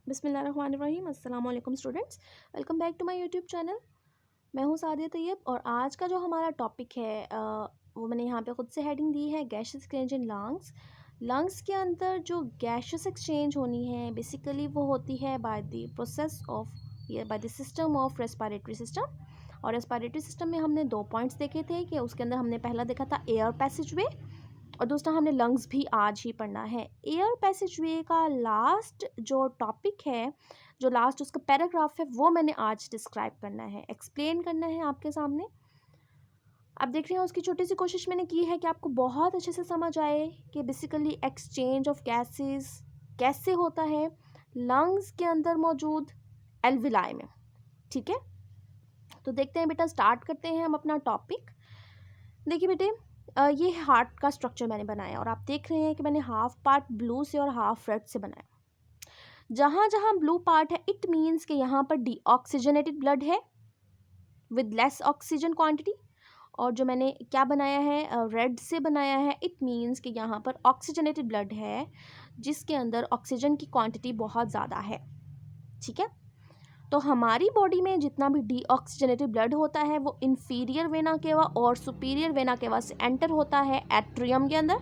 बिस्मिल्लाहिर्रहमानिर्रहीम। अस्सलाम वालेकुम students, welcome back to my YouTube channel. मैं हूँ सादिया तैयब और आज का जो हमारा टॉपिक है वो मैंने यहाँ पे ख़ुद से हेडिंग दी है, gases exchange in lungs. Lungs के अंदर जो गैसेस एक्सचेंज होनी है बेसिकली वो होती है by the process of by the system of respiratory system. और रेस्पिरेटरी सिस्टम में हमने 2 पॉइंट्स देखे थे कि उसके अंदर हमने पहला देखा था एयर पैसेजवे और दूसरा हमने लंग्स भी आज ही पढ़ना है। एयर पैसेजवे का लास्ट जो टॉपिक है, जो लास्ट उसका पैराग्राफ है, वो मैंने आज डिस्क्राइब करना है, एक्सप्लेन करना है आपके सामने। आप देख रहे हैं उसकी छोटी सी कोशिश मैंने की है कि आपको बहुत अच्छे से समझ आए कि बेसिकली एक्सचेंज ऑफ गैसेस कैसे होता है लंग्स के अंदर मौजूद एल्विलाई में। ठीक है, तो देखते हैं बेटा, स्टार्ट करते हैं हम अपना टॉपिक। देखिए बेटे, ये हार्ट का स्ट्रक्चर मैंने बनाया और आप देख रहे हैं कि मैंने हाफ पार्ट ब्लू से और हाफ रेड से बनाया। जहाँ जहाँ ब्लू पार्ट है इट मीन्स कि यहाँ पर डीऑक्सीजनेटेड ब्लड है विद लेस ऑक्सीजन क्वांटिटी, और जो मैंने क्या बनाया है रेड से बनाया है इट मीन्स कि यहाँ पर ऑक्सीजनेटेड ब्लड है जिसके अंदर ऑक्सीजन की क्वांटिटी बहुत ज़्यादा है। ठीक है, तो हमारी बॉडी में जितना भी डीऑक्सीजनेटेड ब्लड होता है वो इंफीरियर वेना केवा और सुपीरियर वेना केवा से एंटर होता है एट्रियम के अंदर,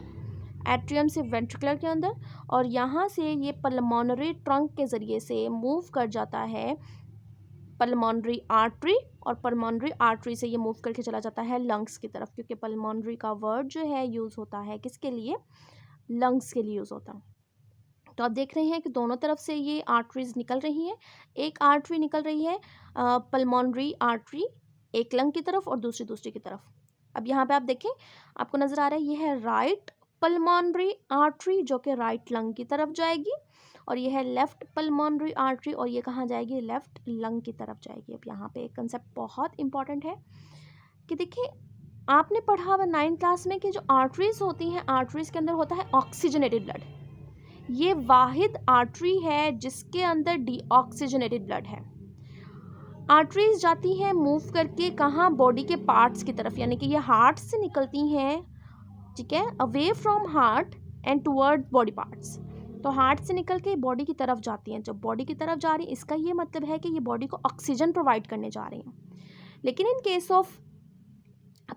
एट्रियम से वेंट्रिकुलर के अंदर, और यहाँ से ये पल्मोनरी ट्रंक के ज़रिए से मूव कर जाता है पल्मोनरी आर्टरी, और पल्मोनरी आर्टरी से ये मूव करके चला जाता है लंग्स की तरफ, क्योंकि पल्मोनरी का वर्ड जो है यूज़ होता है किसके लिए, लंग्स के लिए यूज़ होता है। तो आप देख रहे हैं कि दोनों तरफ से ये आर्टरीज निकल रही हैं। एक आर्टरी निकल रही है पल्मोनरी आर्टरी, एक लंग की तरफ और दूसरी की तरफ। अब यहाँ पे आप देखें, आपको नज़र आ रहा है ये है राइट पल्मोनरी आर्टरी जो कि राइट लंग की तरफ जाएगी, और ये है लेफ्ट पल्मोनरी आर्टरी और ये कहाँ जाएगी, लेफ्ट लंग की तरफ जाएगी। अब यहाँ पे एक कंसेप्ट बहुत इंपॉर्टेंट है कि देखिए, आपने पढ़ा हुआ 9th क्लास में कि जो आर्टरीज होती हैं, आर्टरीज के अंदर होता है ऑक्सीजनेटेड ब्लड। ये वाहिद आर्टरी है जिसके अंदर डीऑक्सीजनेटेड ब्लड है। आर्टरीज जाती हैं मूव करके कहाँ, बॉडी के पार्ट्स की तरफ, यानी कि ये हार्ट से निकलती हैं, ठीक है, away from heart and toward body parts. तो हार्ट से निकल के बॉडी की तरफ जाती हैं। जब बॉडी की तरफ जा रही है इसका ये मतलब है कि ये बॉडी को ऑक्सीजन प्रोवाइड करने जा रही हैं। लेकिन in case of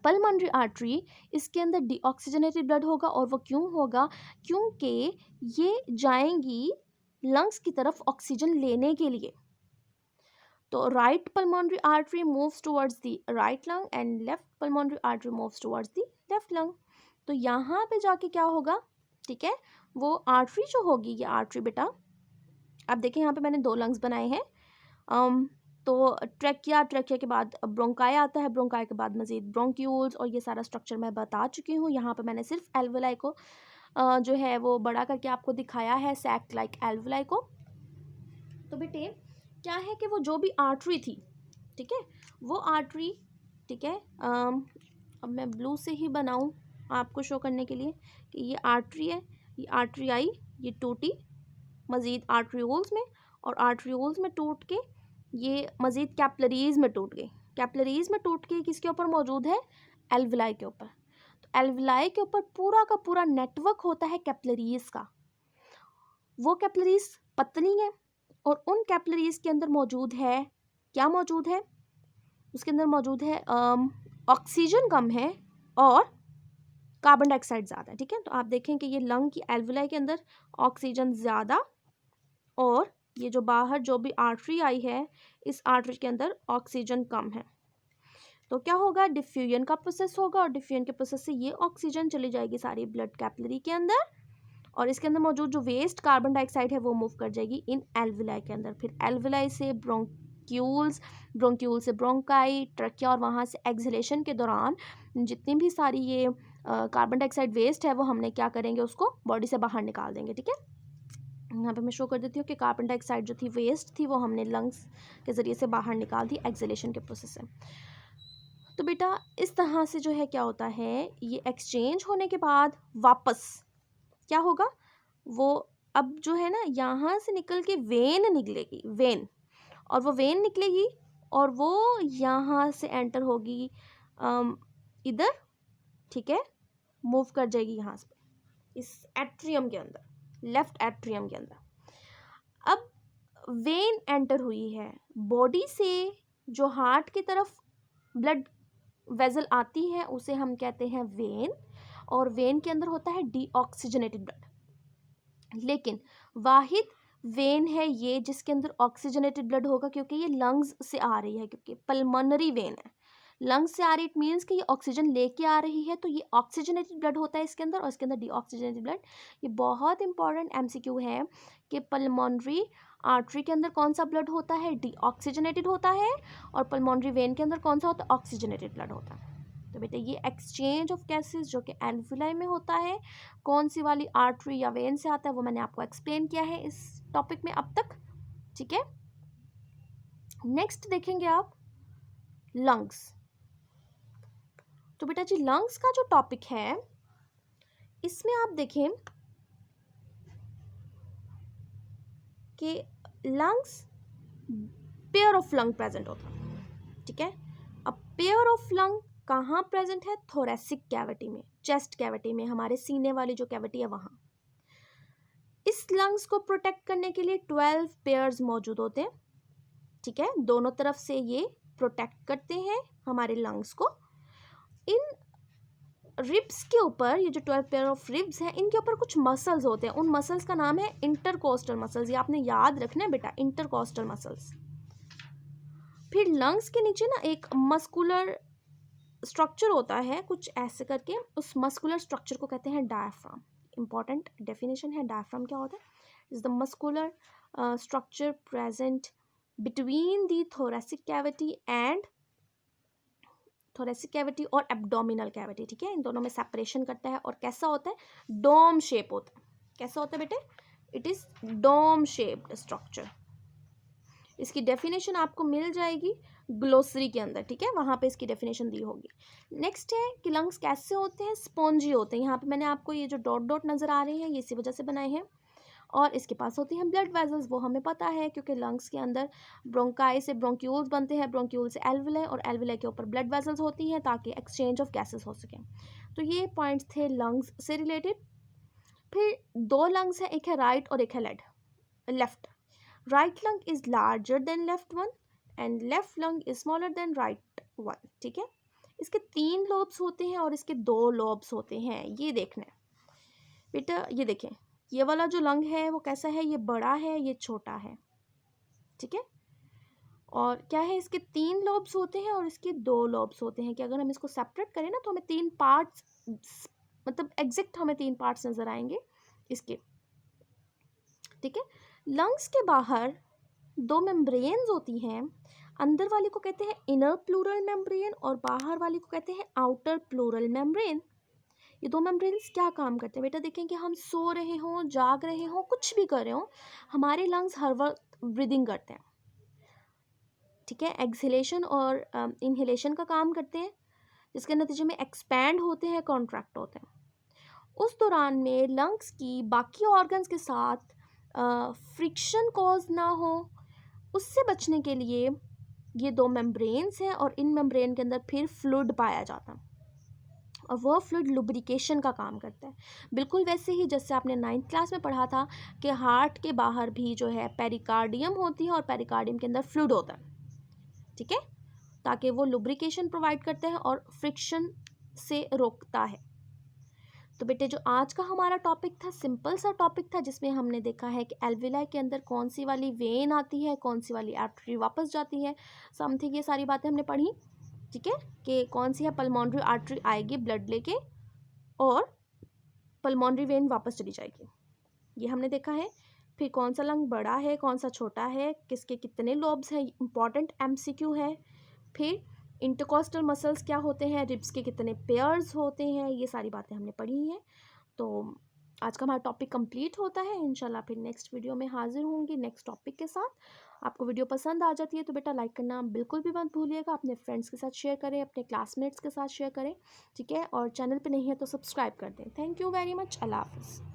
pulmonary artery इसके अंदर डीऑक्सीजनेटेड ब्लड होगा, और वो क्यों होगा, क्योंकि ये जाएंगी लंग्स की तरफ ऑक्सीजन लेने के लिए। तो right pulmonary artery moves towards the right lung and left pulmonary artery moves towards the left lung. तो यहाँ पे जाके क्या होगा, ठीक है, वो आर्टरी जो होगी, ये आर्टरी बेटा, अब देखिए यहाँ पे मैंने 2 लंग्स बनाए हैं। तो ट्रैकिया, ट्रैकिया के बाद ब्रोंकाई आता है, ब्रोंकाई के बाद मजीद ब्रोंक्यूल्स, और ये सारा स्ट्रक्चर मैं बता चुकी हूँ। यहाँ पे मैंने सिर्फ एल्वेलाई को जो है वो बड़ा करके आपको दिखाया है, सैक लाइक एल्वेलाई को। तो बेटे क्या है कि वो जो भी आर्टरी थी, ठीक है, वो आर्टरी, ठीक है, अब मैं ब्लू से ही बनाऊँ आपको शो करने के लिए कि ये आर्टरी है, ये आर्टरी आई, ये टूटी मज़ीद आर्टरियोल्स में, और आर्टरियोल्स में टूट के ये मज़ीद कैपलरीज़ में टूट गई। कैपलरीज़ में टूट के किसके ऊपर मौजूद है, एल्विलाई के ऊपर। तो एल्विलाई के ऊपर पूरा का पूरा नेटवर्क होता है कैपलरीज़ का। वो कैपलरीज़ पतली है और उन कैपलरीज़ के अंदर मौजूद है, क्या मौजूद है, उसके अंदर मौजूद है ऑक्सीजन कम है और कार्बन डाइऑक्साइड ज़्यादा है। ठीक है, तो आप देखें कि ये लंग की एल्विलाई के अंदर ऑक्सीजन ज़्यादा, और ये जो बाहर जो भी आर्टरी आई है इस आर्टरी के अंदर ऑक्सीजन कम है। तो क्या होगा, डिफ्यूजन का प्रोसेस होगा, और डिफ्यूजन के प्रोसेस से ये ऑक्सीजन चली जाएगी सारी ब्लड कैपिलरी के अंदर, और इसके अंदर मौजूद जो वेस्ट कार्बन डाइऑक्साइड है वो मूव कर जाएगी इन एल्विलाई के अंदर। फिर एल्विलाई से ब्रोंक्यूल्स, ब्रोंक्यूल से ब्रोंकाई, ट्रकिया, और वहाँ से एक्सहेलेशन के दौरान जितनी भी सारी ये कार्बन डाइऑक्साइड वेस्ट है वो हमने क्या करेंगे, उसको बॉडी से बाहर निकाल देंगे। ठीक है, यहाँ पे मैं शो कर देती हूँ कि कार्बन डाइऑक्साइड जो थी वेस्ट थी वो हमने लंग्स के ज़रिए से बाहर निकाल दी एक्सहेलेशन के प्रोसेस से। तो बेटा इस तरह से जो है क्या होता है, ये एक्सचेंज होने के बाद वापस क्या होगा, वो अब जो है ना यहाँ से निकल के वेन निकलेगी, वेन, और वो वेन निकलेगी और वो यहाँ से एंटर होगी इधर, ठीक है, मूव कर जाएगी यहाँ से इस एट्रियम के अंदर, लेफ्ट एट्रियम के अंदर। अब वेन एंटर हुई है, बॉडी से जो हार्ट की तरफ ब्लड वेजल आती है उसे हम कहते हैं वेन, और वेन के अंदर होता है डीऑक्सीजनेटेड ब्लड। लेकिन वाहिद वेन है ये जिसके अंदर ऑक्सीजनेटेड ब्लड होगा, क्योंकि ये लंग्स से आ रही है, क्योंकि पल्मोनरी वेन है, लंग्स से आ रही, इट मीन्स कि ये ऑक्सीजन लेके आ रही है, तो ये ऑक्सीजनेटेड ब्लड होता है इसके अंदर, और इसके अंदर डीऑक्सीजनेटेड ब्लड। ये बहुत इंपॉर्टेंट एमसीक्यू है कि पल्मोनरी आर्टरी के अंदर कौन सा ब्लड होता है, डीऑक्सीजनेटेड होता है, और पल्मोनरी वेन के अंदर कौन सा होता है, ऑक्सीजनेटेड ब्लड होता है। तो बेटा ये एक्सचेंज ऑफ गैसेस जो कि एल्वुलाई में होता है, कौन सी वाली आर्टरी या वेन से आता है, वो मैंने आपको एक्सप्लेन किया है इस टॉपिक में अब तक। ठीक है, नेक्स्ट देखेंगे आप लंग्स। तो बेटा जी लंग्स का जो टॉपिक है इसमें आप देखें कि lungs pair of lung present होता है। ठीक है, अब पेयर ऑफ लंग कहाँ प्रेजेंट है, थोरेसिक कैविटी में, चेस्ट कैविटी में, हमारे सीने वाली जो कैविटी है वहाँ। इस लंग्स को प्रोटेक्ट करने के लिए 12 पेयर्स मौजूद होते हैं। ठीक है, दोनों तरफ से ये प्रोटेक्ट करते हैं हमारे लंग्स को। इन रिब्स के ऊपर, ये जो 12 पेयर ऑफ रिब्स हैं, इनके ऊपर कुछ मसल्स होते हैं, उन मसल्स का नाम है इंटरकोस्टल मसल्स। ये आपने याद रखना है बेटा, इंटरकोस्टल मसल्स। फिर लंग्स के नीचे ना एक मस्कुलर स्ट्रक्चर होता है कुछ ऐसे करके, उस मस्कुलर स्ट्रक्चर को कहते हैं डायफ्राम। इंपॉर्टेंट डेफिनेशन है, डायफ्राम क्या होता है, is the muscular structure present between the thoracic cavity and thoracic cavity और एब्डोमिनल कैविटी। ठीक है, इन दोनों में सेपरेशन करता है, और कैसा होता है, डोम शेप होता है। कैसा होता है बेटे, it is dome shaped structure. इसकी डेफिनेशन आपको मिल जाएगी ग्लोसरी के अंदर। ठीक है, वहाँ पे इसकी डेफिनेशन दी होगी। नेक्स्ट है कि लंग्स कैसे होते हैं, स्पॉन्जी होते हैं। यहाँ पे मैंने आपको ये जो डॉट डॉट नज़र आ रहे हैं ये इसी वजह से बनाए हैं। और इसके पास होती हैं ब्लड वेजल्स, वो हमें पता है क्योंकि लंग्स के अंदर ब्रोंकाई से ब्रोंक्यूल्स बनते हैं, ब्रोंक्यूल से एल्वुलाई, और एल्वुलाई के ऊपर ब्लड वेजल्स होती हैं ताकि एक्सचेंज ऑफ गैसेस हो सके। तो ये पॉइंट्स थे लंग्स से रिलेटेड। फिर दो लंग्स हैं, एक है राइट और एक है left. Right lung is larger than left one and left lung is smaller than right one. ठीक है, इसके 3 लोब्स होते हैं और इसके 2 लोब्स होते हैं। ये देखना है बेटा, ये देखें, ये वाला जो लंग है वो कैसा है, ये बड़ा है, ये छोटा है। ठीक है, और क्या है, इसके 3 लोब्स होते हैं और इसके 2 लोब्स होते हैं, कि अगर हम इसको सेपरेट करें ना तो हमें 3 पार्ट्स, मतलब एग्जैक्ट हमें 3 पार्ट्स नजर आएंगे इसके। ठीक है, लंग्स के बाहर 2 मेम्ब्रेन्स होती हैं, अंदर वाली को कहते हैं इनर प्लूरल मेम्ब्रेन और बाहर वाली को कहते हैं आउटर प्लूरल मेम्ब्रेन। ये 2 मेम्ब्रेन्स क्या काम करते हैं बेटा, देखें कि हम सो रहे हों, जाग रहे हों, कुछ भी कर रहे हों, हमारे लंग्स हर वक्त ब्रीदिंग करते हैं। ठीक है, एक्सहेलेशन और इनहेलेशन का काम करते हैं, जिसके नतीजे में एक्सपैंड होते हैं, कॉन्ट्रैक्ट होते हैं। उस दौरान में लंग्स की बाकी ऑर्गन्स के साथ फ्रिक्शन कॉज ना हो, उससे बचने के लिए ये 2 मेम्ब्रेन्स हैं, और इन मेम्ब्रेन के अंदर फिर फ्लूइड पाया जाता है, और वह फ्लूइड लुब्रिकेशन का काम करता है। बिल्कुल वैसे ही जैसे आपने 9th क्लास में पढ़ा था कि हार्ट के बाहर भी जो है पेरिकार्डियम होती है, और पेरिकार्डियम के अंदर फ्लूइड होता है। ठीक है, ताकि वो लुब्रिकेशन प्रोवाइड करते हैं और फ्रिक्शन से रोकता है। तो बेटे जो आज का हमारा टॉपिक था, सिंपल सा टॉपिक था, जिसमें हमने देखा है कि एल्विलाई के अंदर कौन सी वाली वेन आती है, कौन सी वाली आर्टरी वापस जाती है, समथिंग ये सारी बातें हमने पढ़ी। ठीक है, कि कौन सी है पल्मोनरी आर्टरी आएगी ब्लड लेके और पल्मोनरी वेन वापस चली जाएगी, ये हमने देखा है। फिर कौन सा लंग बड़ा है, कौन सा छोटा है, किसके कितने लोब्स हैं, इंपॉर्टेंट एमसीक्यू है। फिर इंटरकोस्टल मसल्स क्या होते हैं, रिब्स के कितने पेयर्स होते हैं, ये सारी बातें हमने पढ़ी हैं। तो आज का हमारा टॉपिक कंप्लीट होता है। इंशाल्लाह फिर नेक्स्ट वीडियो में हाजिर होंगी नेक्स्ट टॉपिक के साथ। आपको वीडियो पसंद आ जाती है तो बेटा लाइक करना बिल्कुल भी मत भूलिएगा, अपने फ्रेंड्स के साथ शेयर करें, अपने क्लासमेट्स के साथ शेयर करें। ठीक है, और चैनल पे नहीं है तो सब्सक्राइब कर दें। थैंक यू वेरी मच, अल्लाह हाफिज़।